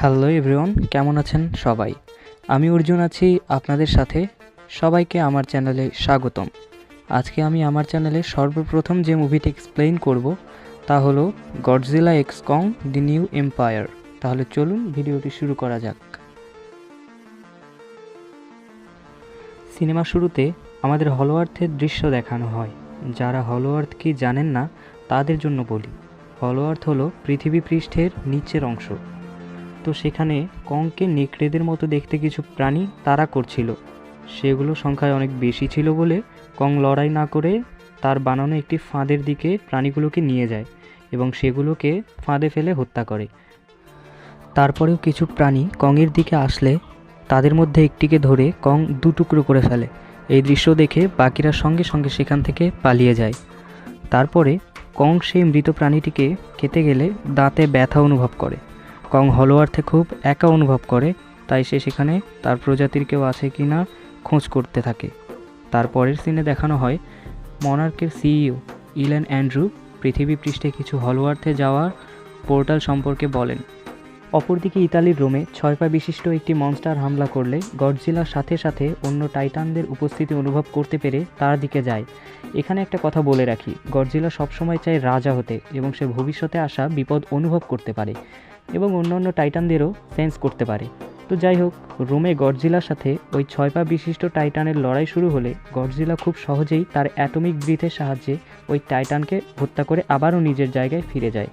Hello everyone, কেমন আছেন সবাই? আমি অর্জুন আছি আপনাদের সাথে। সবাইকে আমার চ্যানেলে স্বাগতম। আজকে আমি আমার চ্যানেলে সর্বপ্রথম যে মুভিটি এক্সপ্লেইন করব তা হলো গডজিলা এক্স কং দি নিউ এম্পায়ার। তাহলে চলুন ভিডিওটি শুরু করা যাক। সিনেমা শুরুতে আমাদের হলো আর্থের দৃশ্য দেখানো হয়। যারা হলো আর্থ কি জানেন না তাদের জন্য বলি, হলো আর্থ হলো পৃথিবী পৃষ্ঠের নিচের অংশ। তো সেখানে কংকে নেকড়েদের মতো দেখতে কিছু প্রাণী তাড়া করছিল। সেগুলো সংখ্যায় অনেক বেশি ছিল বলে কং লড়াই না করে তার বানানো একটি ফাঁদের দিকে প্রাণীগুলোকে নিয়ে যায় এবং সেগুলোকে ফাঁদে ফেলে হত্যা করে। তারপরেও কিছু প্রাণী কংয়ের দিকে আসলে তাদের মধ্যে একটিকে ধরে কং দুটুকরো করে ফেলে। এই দৃশ্য দেখে বাকিরা সঙ্গে সঙ্গে সেখান থেকে পালিয়ে যায়। তারপরে কং সেই মৃত প্রাণীটিকে খেতে গেলে দাঁতে ব্যথা অনুভব করে। কং হলো আর্থে খুব একা অনুভব করে, তাই সে সেখানে তার প্রজাতির কেউ আছে কি না খোঁজ করতে থাকে। তারপরের সিনে দেখানো হয় মনার্কের সিইও ইলেন অ্যান্ড্রু পৃথিবী পৃষ্ঠে কিছু হলো আর্থে যাওয়ার পোর্টাল সম্পর্কে বলেন। অপরদিকে ইতালির রোমে 6 পা বিশিষ্ট একটি মনস্টার হামলা করলে গডজিলার সাথে সাথে অন্য টাইটানদের উপস্থিতি অনুভব করতে পেরে তার দিকে যায়। এখানে একটা কথা বলে রাখি, গডজিলা সবসময় চায় রাজা হতে এবং সে ভবিষ্যতে আসা বিপদ অনুভব করতে পারে এবং অন্যান্য টাইটানদেরও সেন্স করতে পারে। তো যাই হোক, রোমে গডজিলার সাথে ওই 6 পা বিশিষ্ট টাইটানের লড়াই শুরু হলে গডজিলা খুব সহজেই তার অ্যাটমিক ব্রিথের সাহায্যে ওই টাইটানকে হত্যা করে আবারও নিজের জায়গায় ফিরে যায়।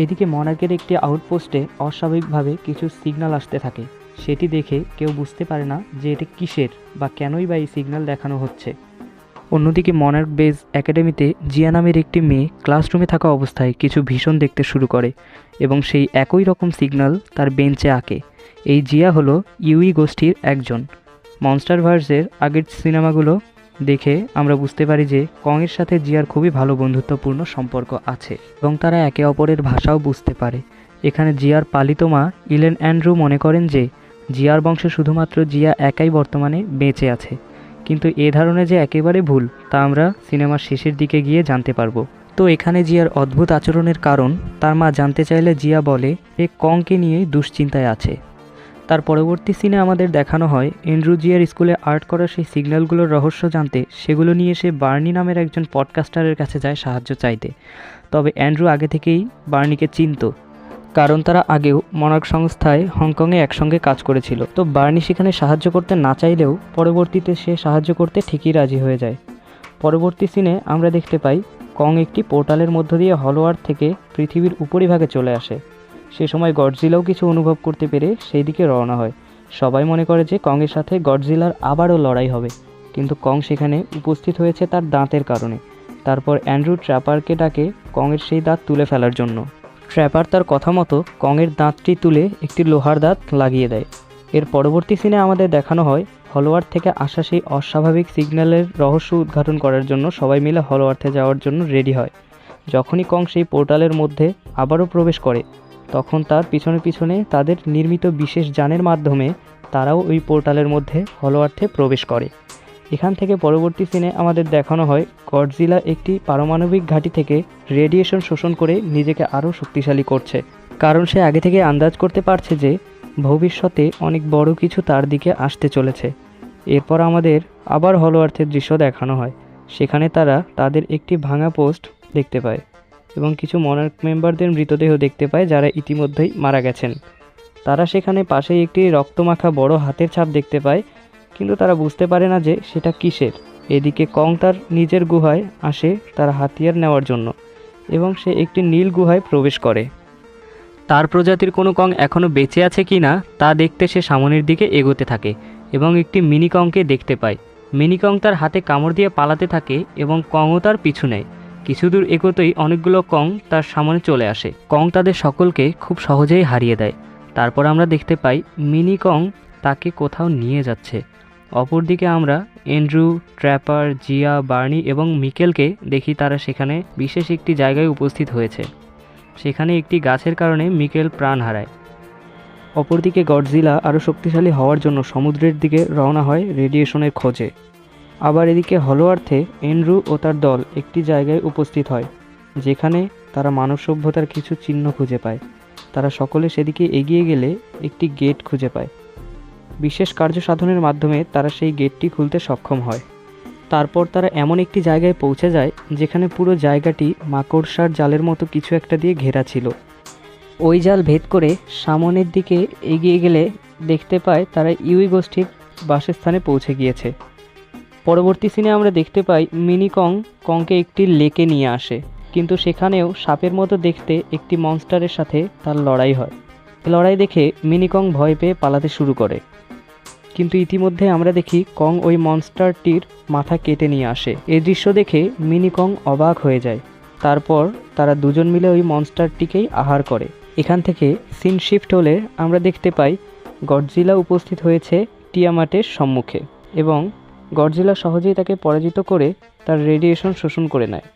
এদিকে মনার্কের একটি আউটপোস্টে অস্বাভাবিকভাবে কিছু সিগন্যাল আসতে থাকে। সেটি দেখে কেউ বুঝতে পারে না যে এটি কিসের বা কেনই বা এই সিগন্যাল দেখানো হচ্ছে। অন্যদিকে মনার্ক বেজ একাডেমিতে জিয়া নামের একটি মেয়ে ক্লাসরুমে থাকা অবস্থায় কিছু ভীষণ দেখতে শুরু করে এবং সেই একই রকম সিগন্যাল তার বেঞ্চে আঁকে। এই জিয়া হলো ইউই গোষ্ঠীর একজন। মনস্টারভার্সের আগের সিনেমাগুলো দেখে আমরা বুঝতে পারি যে কংয়ের সাথে জিয়ার খুবই ভালো বন্ধুত্বপূর্ণ সম্পর্ক আছে এবং তারা একে অপরের ভাষাও বুঝতে পারে। এখানে জিয়ার পালিত মা ইলেন অ্যান্ড্রু মনে করেন যে জিয়ার বংশে শুধুমাত্র জিয়া একাই বর্তমানে বেঁচে আছে, কিন্তু এ ধারণা যে একেবারে ভুল তা আমরা সিনেমার শেষের দিকে গিয়ে জানতে পারবো। তো এখানে জিয়ার অদ্ভুত আচরণের কারণ তার মা জানতে চাইলে জিয়া বলে এ কংকে নিয়ে দুশ্চিন্তায় আছে। তার পরবর্তী সিনে আমাদের দেখানো হয় অ্যান্ড্রু জিয়ার স্কুলে আর্ট করার সেই সিগন্যালগুলোর রহস্য জানতে সেগুলো নিয়ে সে বার্নি নামের একজন পডকাস্টারের কাছে যায় সাহায্য চাইতে। তবে অ্যান্ড্রু আগে থেকেই বার্নিকে চিনত, কারণ তারা আগেও মনার্ক সংস্থায় হংকংয়ে একসঙ্গে কাজ করেছিল। তো বার্নি সেখানে সাহায্য করতে না চাইলেও পরবর্তীতে সে সাহায্য করতে ঠিকই রাজি হয়ে যায়। পরবর্তী সিনে আমরা দেখতে পাই কং একটি পোর্টালের মধ্য দিয়ে হলো আর্থ থেকে পৃথিবীর উপরিভাগে চলে আসে। সে সময় গডজিলাও কিছু অনুভব করতে পেরে সেই দিকে রওনা হয়। সবাই মনে করে যে কংয়ের সাথে গডজিলার আবারও লড়াই হবে, কিন্তু কং সেখানে উপস্থিত হয়েছে তার দাঁতের কারণে। তারপর অ্যান্ড্রু ট্র্যাপারকে ডাকে কংয়ের সেই দাঁত তুলে ফেলার জন্য। ট্র্যাপার তার কথা মতো কংয়ের দাঁতটি তুলে একটি লোহার দাঁত লাগিয়ে দেয়। এর পরবর্তী সিনে আমাদের দেখানো হয় হলো আর্থ থেকে আসা সেই অস্বাভাবিক সিগন্যালের রহস্য উদ্ঘাটন করার জন্য সবাই মিলে হলো আর্থে যাওয়ার জন্য রেডি হয়। যখনই কং সেই পোর্টালের মধ্যে আবারও প্রবেশ করে তখন তার পিছনে পিছনে তাদের নির্মিত বিশেষ যানের মাধ্যমে তারাও ওই পোর্টালের মধ্যে হলো আর্থে প্রবেশ করে। এখান থেকে পরবর্তী সিনে আমাদের দেখানো হয় গডজিলা একটি পারমাণবিক ঘাঁটি থেকে রেডিয়েশন শোষণ করে নিজেকে আরও শক্তিশালী করছে, কারণ সে আগে থেকে আন্দাজ করতে পারছে যে ভবিষ্যতে অনেক বড় কিছু তার দিকে আসতে চলেছে। এরপর আমাদের আবার হলো আর্থের দৃশ্য দেখানো হয়। সেখানে তারা তাদের একটি ভাঙা পোস্ট দেখতে পায় এবং কিছু মনার্ক মেম্বারদের মৃতদেহ দেখতে পায় যারা ইতিমধ্যেই মারা গেছেন। তারা সেখানে পাশেই একটি রক্তমাখা বড় হাতের ছাপ দেখতে পায়, কিন্তু তারা বুঝতে পারে না যে সেটা কিসের। এদিকে কং তার নিজের গুহায় আসে তার হাতিয়ার নেওয়ার জন্য এবং সে একটি নীল গুহায় প্রবেশ করে। তার প্রজাতির কোনো কং এখনও বেঁচে আছে কি না তা দেখতে সে সামনের দিকে এগোতে থাকে এবং একটি মিনি কংকে দেখতে পায়। মিনি কং তার হাতে কামড় দিয়ে পালাতে থাকে এবং কংও তার পিছু নেয়। কিছু দূর এগোতেই অনেকগুলো কং তার সামনে চলে আসে। কং তাদের সকলকে খুব সহজেই হারিয়ে দেয়। তারপর আমরা দেখতে পাই মিনি কং তাকে কোথাও নিয়ে যাচ্ছে। অপরদিকে আমরা অ্যান্ড্রু, ট্র্যাপার, জিয়া, বার্নি এবং মিকেলকে দেখি তারা সেখানে বিশেষ একটি জায়গায় উপস্থিত হয়েছে। সেখানে একটি গাছের কারণে মিকেল প্রাণ হারায়। অপরদিকে গডজিলা আরও শক্তিশালী হওয়ার জন্য সমুদ্রের দিকে রওনা হয় রেডিয়েশনের খোঁজে। আবার এদিকে হলো আর্থে অ্যান্ড্রু ও তার দল একটি জায়গায় উপস্থিত হয় যেখানে তারা মানব সভ্যতার কিছু চিহ্ন খুঁজে পায়। তারা সকলে সেদিকে এগিয়ে গেলে একটি গেট খুঁজে পায়। বিশেষ কার্য সাধনের মাধ্যমে তারা সেই গেটটি খুলতে সক্ষম হয়। তারপর তারা এমন একটি জায়গায় পৌঁছে যায় যেখানে পুরো জায়গাটি মাকড়সার জালের মতো কিছু একটা দিয়ে ঘেরা ছিল। ওই জাল ভেদ করে সামনের দিকে এগিয়ে গেলে দেখতে পায় তারা ইউই গোষ্ঠীর বাসস্থানে পৌঁছে গিয়েছে। পরবর্তী সিনে আমরা দেখতে পাই মিনি কংকে একটি লেকে নিয়ে আসে, কিন্তু সেখানেও সাপের মতো দেখতে একটি মনস্টারের সাথে তার লড়াই হয়। লড়াই দেখে মিনি কং ভয় পেয়ে পালাতে শুরু করে, কিন্তু ইতিমধ্যে আমরা দেখি কং ওই মনস্টারটির মাথা কেটে নিয়ে আসে। এই দৃশ্য দেখে মিনি কং অবাক হয়ে যায়। তারপর তারা দুজন মিলে ওই মনস্টারটিকেই আহার করে। এখান থেকে সিন শিফট হলে আমরা দেখতে পাই গডজিলা উপস্থিত হয়েছে টিয়ামাটের সম্মুখে এবং গডজিলা সহজেই তাকে পরাজিত করে তার রেডিয়েশন শোষণ করে নেয়।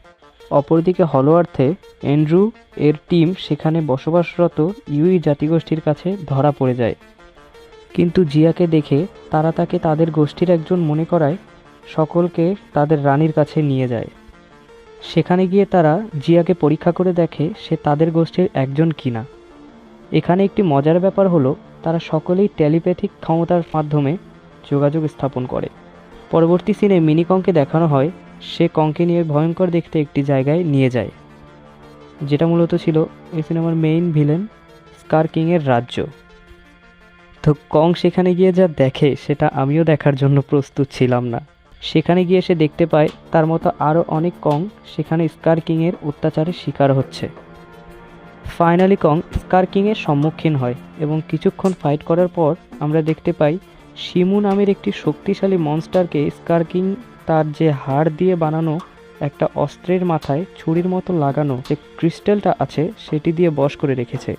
অপরদিকে হলো আর্থে অ্যান্ড্রু এর টিম সেখানে বসবাসরত ইউই জাতিগোষ্ঠীর কাছে ধরা পড়ে যায়, কিন্তু জিয়াকে দেখে তারা তাকে তাদের গোষ্ঠীর একজন মনে করায় সকলকে তাদের রানীর কাছে নিয়ে যায়। সেখানে গিয়ে তারা জিয়াকে পরীক্ষা করে দেখে সে তাদের গোষ্ঠীর একজন কিনা। এখানে একটি মজার ব্যাপার হলো তারা সকলেই টেলিপ্যাথিক ক্ষমতার মাধ্যমে যোগাযোগ স্থাপন করে। পরবর্তী সিনে মিনি কংকে দেখানো হয় সে কংকে নিয়ে ভয়ঙ্কর দেখতে একটি জায়গায় নিয়ে যায়, যেটা মূলত ছিল এই সিনেমার মেইন ভিলেন স্কার কিংয়ের রাজ্য। তো কং সেখানে গিয়ে যা দেখে সেটা আমিও দেখার জন্য প্রস্তুত ছিলাম না। সেখানে গিয়ে সে দেখতে পায় তার মতো আরও অনেক কং সেখানে স্কার কিংয়ের অত্যাচারের শিকার হচ্ছে। ফাইনালি কং স্কার কিংয়ের সম্মুখীন হয় এবং কিছুক্ষণ ফাইট করার পর আমরা দেখতে পাই শিমু নামের একটি শক্তিশালী মনস্টারকে স্কার কিং তার যে হাড় দিয়ে বানানো একটা অস্ত্রের মাথায় ছুরির মতো লাগানো যে ক্রিস্টালটা আছে সেটি দিয়ে বশ করে রেখেছে।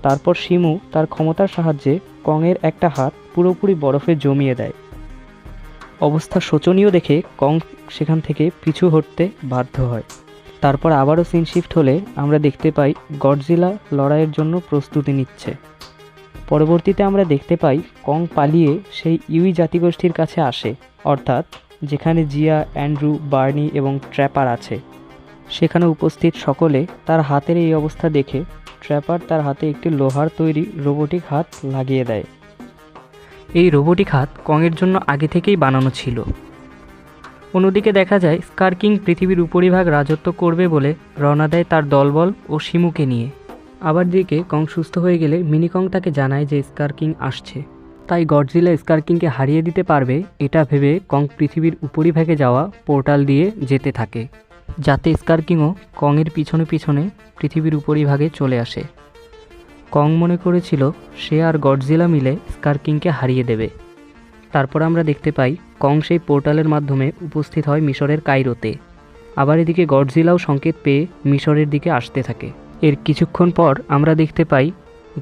তারপর শিমু তার ক্ষমতার সাহায্যে কংয়ের একটা হাত পুরোপুরি বরফে জমিয়ে দেয়। অবস্থা শোচনীয় দেখে কং সেখান থেকে পিছু হটতে বাধ্য হয়। তারপর আবারও সিন শিফট হলে আমরা দেখতে পাই গডজিলা লড়াইয়ের জন্য প্রস্তুতি নিচ্ছে। পরবর্তীতে আমরা দেখতে পাই কং পালিয়ে সেই ইউই জাতিগোষ্ঠীর কাছে আসে, অর্থাৎ যেখানে জিয়া, অ্যান্ড্রু, বার্নি এবং ট্র্যাপার আছে। সেখানে উপস্থিত সকলে তার হাতের এই অবস্থা দেখে ট্র্যাপার তার হাতে একটি লোহার তৈরি রোবোটিক হাত লাগিয়ে দেয়। এই রোবোটিক হাত কংয়ের জন্য আগে থেকেই বানানো ছিল। অন্যদিকে দেখা যায় স্কার কিং পৃথিবীর উপরিভাগ রাজত্ব করবে বলে রওনা দেয় তার দলবল ও শিমুকে নিয়ে। আবার দিকে কং সুস্থ হয়ে গেলে মিনি কং তাকে জানায় যে স্কার কিং আসছে, তাই গডজিলা স্কার কিংকে হারিয়ে দিতে পারবে এটা ভেবে কং পৃথিবীর উপরিভাগে যাওয়া পোর্টাল দিয়ে যেতে থাকে, যাতে স্কার কিংও কংয়ের পিছনে পিছনে পৃথিবীর উপরিভাগে চলে আসে। কং মনে করেছিল সে আর গডজিলা মিলে স্কার কিংকে হারিয়ে দেবে। তারপর আমরা দেখতে পাই কং সেই পোর্টালের মাধ্যমে উপস্থিত হয় মিশরের কায়রোতে। আবার এদিকে গডজিলাও সংকেত পেয়ে মিশরের দিকে আসতে থাকে। এর কিছুক্ষণ পর আমরা দেখতে পাই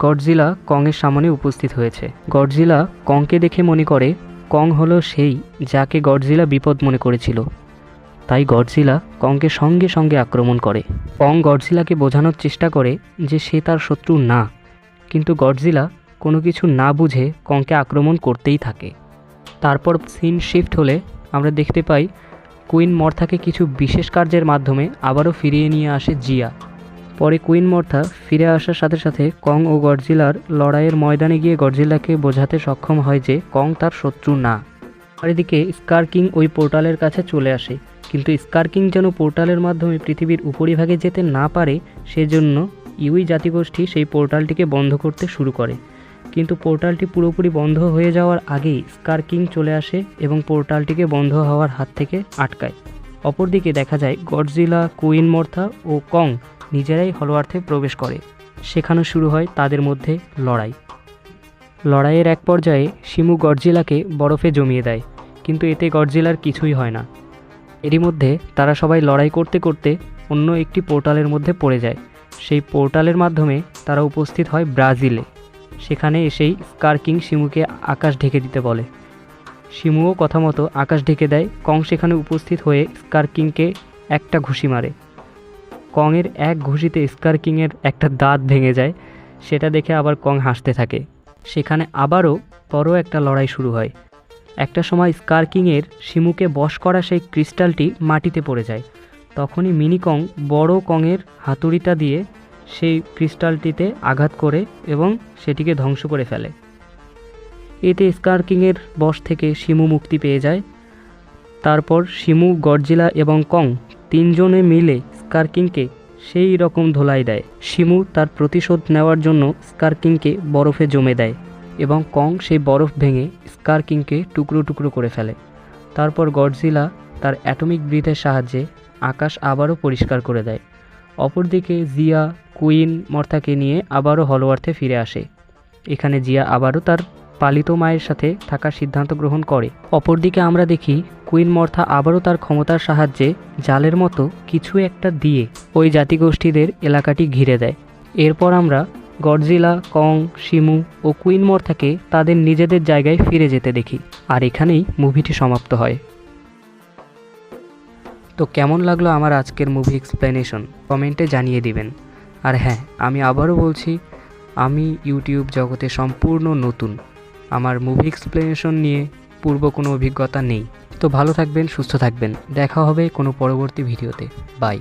গডজিলা কংয়ের সামনে উপস্থিত হয়েছে। গডজিলা কংকে দেখে মনে করে কং হলো সেই যাকে গডজিলা বিপদ মনে করেছিল, তাই গডজিলা কংকে সঙ্গে সঙ্গে আক্রমণ করে। কং গডজিলাকে বোঝানোর চেষ্টা করে যে সে তার শত্রু না, কিন্তু গডজিলা কোনো কিছু না বুঝে কংকে আক্রমণ করতেই থাকে। তারপর সিন শিফট হলে আমরা দেখতে পাই কুইন মর্থাকে কিছু বিশেষ কার্যের মাধ্যমে আবারও ফিরিয়ে নিয়ে আসে জিয়া। পরে কুইন মর্থা ফিরে আসার সাথে সাথে কং ও গডজিলার লড়াইয়ের ময়দানে গিয়ে গডজিলাকে বোঝাতে সক্ষম হয় যে কং তার শত্রু না। আর এদিকে স্কার কিং ওই পোর্টালের কাছে চলে আসে, কিন্তু স্কার কিং যেন পোর্টালের মাধ্যমে পৃথিবীর উপরিভাগে যেতে না পারে সেজন্য ইউই জাতিগোষ্ঠী সেই পোর্টালটিকে বন্ধ করতে শুরু করে। কিন্তু পোর্টালটি পুরোপুরি বন্ধ হয়ে যাওয়ার আগেই স্কার কিং চলে আসে এবং পোর্টালটিকে বন্ধ হওয়ার হাত থেকে আটকায়। অপরদিকে দেখা যায় গডজিলা, কুইন মর্থা ও কং নিজেরাই হলো আর্থে প্রবেশ করে। সেখানে শুরু হয় তাদের মধ্যে লড়াইয়ের এক পর্যায়ে শিমু গডজিলাকে বরফে জমিয়ে দেয়, কিন্তু এতে গডজিলার কিছুই হয় না। এরই মধ্যে তারা সবাই লড়াই করতে করতে অন্য একটি পোর্টালের মধ্যে পড়ে যায়। সেই পোর্টালের মাধ্যমে তারা উপস্থিত হয় ব্রাজিলে। সেখানে এসেই স্কার কিং শিমুকে আকাশ ঢেকে দিতে বলে। শিমুও কথা মতো আকাশ ঢেকে দেয়। কং সেখানে উপস্থিত হয়ে স্কার কিংকে একটা ঘুষি মারে। কংয়ের এক ঘুষিতে স্কার কিংয়ের একটা দাঁত ভেঙে যায়। সেটা দেখে আবার কং হাসতে থাকে। সেখানে আবারও বড় একটা লড়াই শুরু হয়। একটা সময় স্কার কিংয়ের শিমুকে বশ করা সেই ক্রিস্টালটি মাটিতে পড়ে যায়। তখনই মিনি কং বড় কংয়ের হাতুড়িটা দিয়ে সেই ক্রিস্টালটিতে আঘাত করে এবং সেটিকে ধ্বংস করে ফেলে। এতে স্কার কিংয়ের বশ থেকে শিমু মুক্তি পেয়ে যায়। তারপর শিমু, গডজিলা এবং কং তিনজনে মিলে স্কার কিংকে সেই রকম ধোলাই দেয়। শিমু তার প্রতিশোধ নেওয়ার জন্য স্কার কিংকে বরফে জমে দেয় এবং কং সেই বরফ ভেঙে স্কার কিংকে টুকরো টুকরো করে ফেলে। তারপর গডজিলা তার অ্যাটমিক ব্রিথের সাহায্যে আকাশ আবারও পরিষ্কার করে দেয়। অপরদিকে জিয়া কুইন মর্থাকে নিয়ে আবারও হলো আর্থে ফিরে আসে। এখানে জিয়া আবারও তার পালিত মায়ের সাথে থাকার সিদ্ধান্ত গ্রহণ করে। অপরদিকে আমরা দেখি কুইন মর্থা আবারও তার ক্ষমতার সাহায্যে জালের মতো কিছু একটা দিয়ে ওই জাতিগোষ্ঠীদের এলাকাটি ঘিরে দেয়। এরপর আমরা গডজিলা, কং, শিমু ও কুইন মর্থাকে তাদের নিজেদের জায়গায় ফিরে যেতে দেখি। আর এখানেই মুভিটি সমাপ্ত হয়। তো কেমন লাগলো আমার আজকের মুভি এক্সপ্লেনেশন কমেন্টে জানিয়ে দিবেন। আর হ্যাঁ, আমি আবারও বলছি, আমি ইউটিউব জগতে সম্পূর্ণ নতুন। আমার মুভি এক্সপ্লেনেশন নিয়ে পূর্ব কোনো অভিজ্ঞতা নেই। তো ভালো থাকবেন, সুস্থ থাকবেন। দেখা হবে কোনো পরবর্তী ভিডিওতে। বাই।